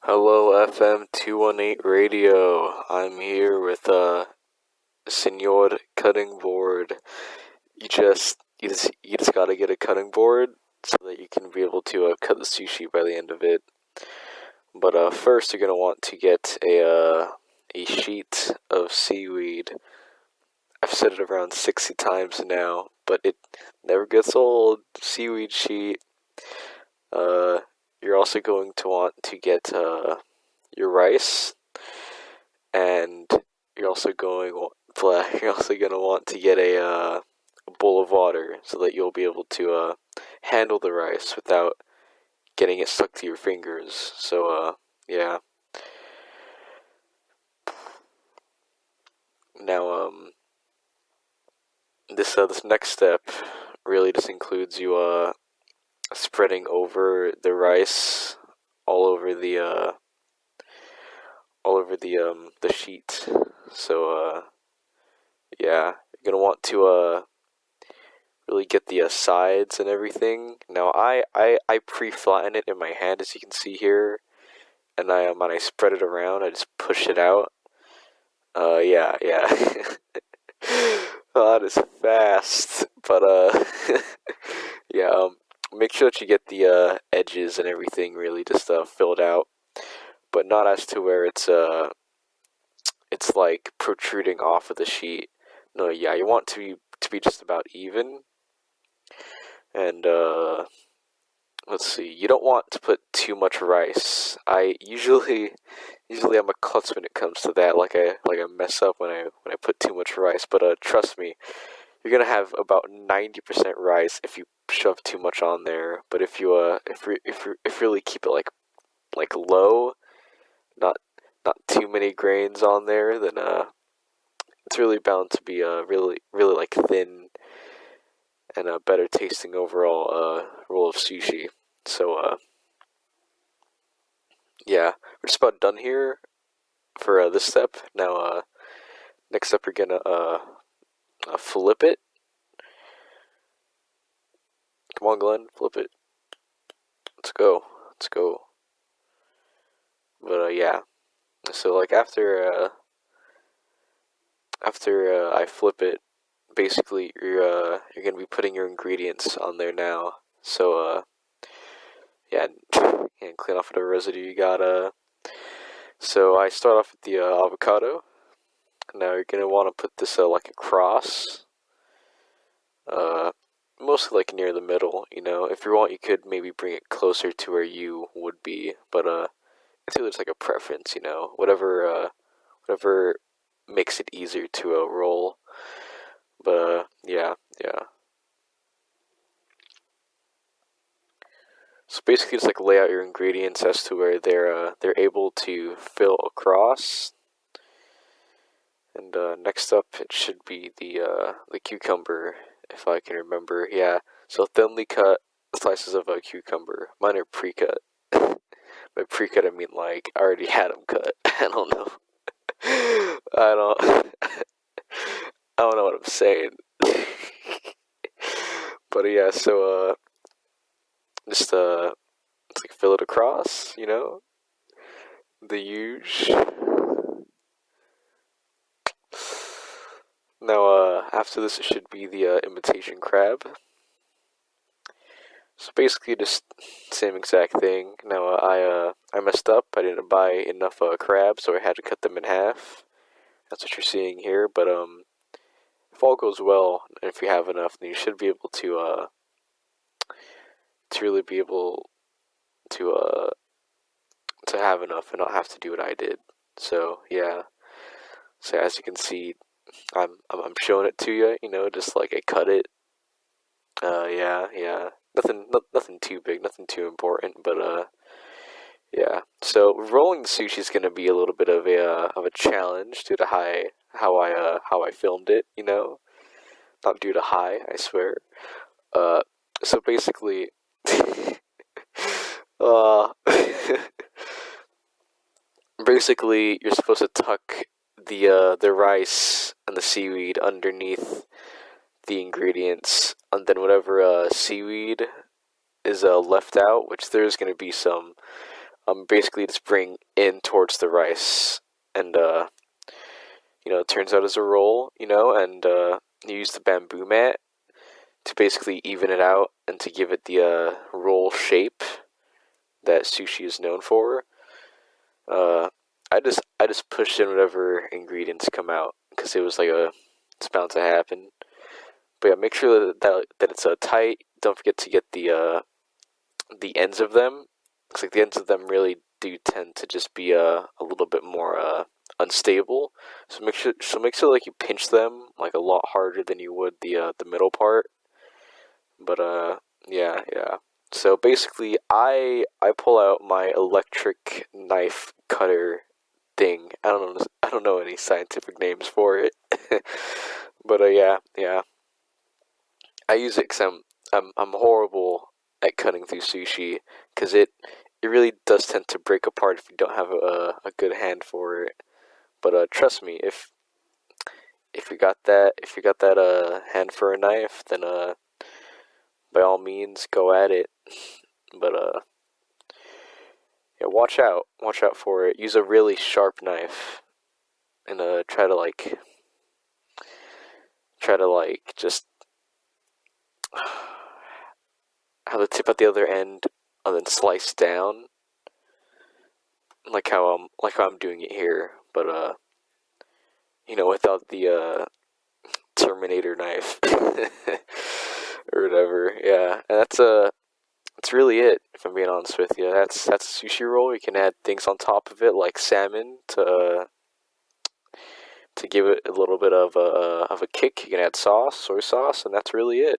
Hello, FM 218 Radio. I'm here with Senor Cutting Board. You just gotta get a cutting board so that you can be able to cut the sushi by the end of it. But first, you're gonna want to get a sheet of seaweed. I've said it around 60 times now, but it never gets old. Seaweed sheet. Uh, you're also going to want to get your rice, and you're also going you're also gonna want to get a bowl of water so that you'll be able to handle the rice without getting it stuck to your fingers. So yeah. Now this next step really just includes you spreading over the rice all over the sheet. So yeah, you're gonna want to really get the sides and everything. Now I pre-flatten it in my hand, as you can see here, and when I spread it around, I just push it out. Yeah. Oh, that is fast, but yeah. Make sure that you get the edges and everything really just filled out, but not as to where it's like protruding off of the sheet. No, yeah, you want to be just about even. And let's see, you don't want to put too much rice. I usually I'm a klutz when it comes to that. Like I mess up when I put too much rice. But trust me, you're gonna have about 90% rice if you shove too much on there. But if you really keep it like low, not not too many grains on there, then it's really bound to be really like thin and a better tasting overall roll of sushi. So yeah, we're just about done here for this step. Now next step, you're gonna flip it. Come on, Glenn, flip it. Let's go. But yeah, so like after I flip it, basically you're gonna be putting your ingredients on there now. So yeah, and clean off whatever residue you got. So I start off with the avocado. Now you're gonna want to put this like across, uh, mostly like near the middle. You know, if you want, you could maybe bring it closer to where you would be, but it's really just like a preference. You know, whatever makes it easier to roll. But yeah. So basically, just like lay out your ingredients as to where they're able to fill across. And next up, it should be the cucumber, if I can remember. Yeah, so thinly cut slices of a cucumber. Mine are pre-cut. By pre-cut, I mean like I already had them cut. I don't know. I don't. I don't know what I'm saying. But yeah, so just it's like fill it across. You know, the huge. Now, after this, it should be the imitation crab. So basically, just same exact thing. Now, I messed up. I didn't buy enough crabs, so I had to cut them in half. That's what you're seeing here. But if all goes well, and if you have enough, then you should be able to really be able to have enough and not have to do what I did. So yeah. So as you can see, I'm showing it to you. You know, just like I cut it. Yeah. Nothing too big, nothing too important, but yeah. So rolling the sushi is gonna be a little bit of a challenge due to how I filmed it. You know, not due to high, I swear. Uh, so basically, uh, basically you're supposed to tuck the rice and the seaweed underneath the ingredients, and then whatever seaweed is left out, which there's going to be some basically just bring in towards the rice, and it turns out as a roll, and you use the bamboo mat to basically even it out and to give it the roll shape that sushi is known for. Uh, I just pushed in whatever ingredients come out because it was like it's bound to happen. But yeah, make sure that it's tight. Don't forget to get the ends of them. Looks like the ends of them really do tend to just be a little bit more unstable. So make sure like you pinch them like a lot harder than you would the middle part. But yeah. So basically, I pull out my electric knife cutter thing. I don't know any scientific names for it. But yeah. I use it because I'm horrible at cutting through sushi because it really does tend to break apart if you don't have a good hand for it. But trust me, if you got that hand for a knife, then by all means go at it. But yeah, watch out for it. Use a really sharp knife and try to just have the tip at the other end and then slice down like how I'm doing it here, but without the Terminator knife or whatever. Yeah, and that's really it. If I'm being honest with you, that's a sushi roll. You can add things on top of it like salmon to give it a little bit of a kick. You can add sauce, soy sauce, and that's really it.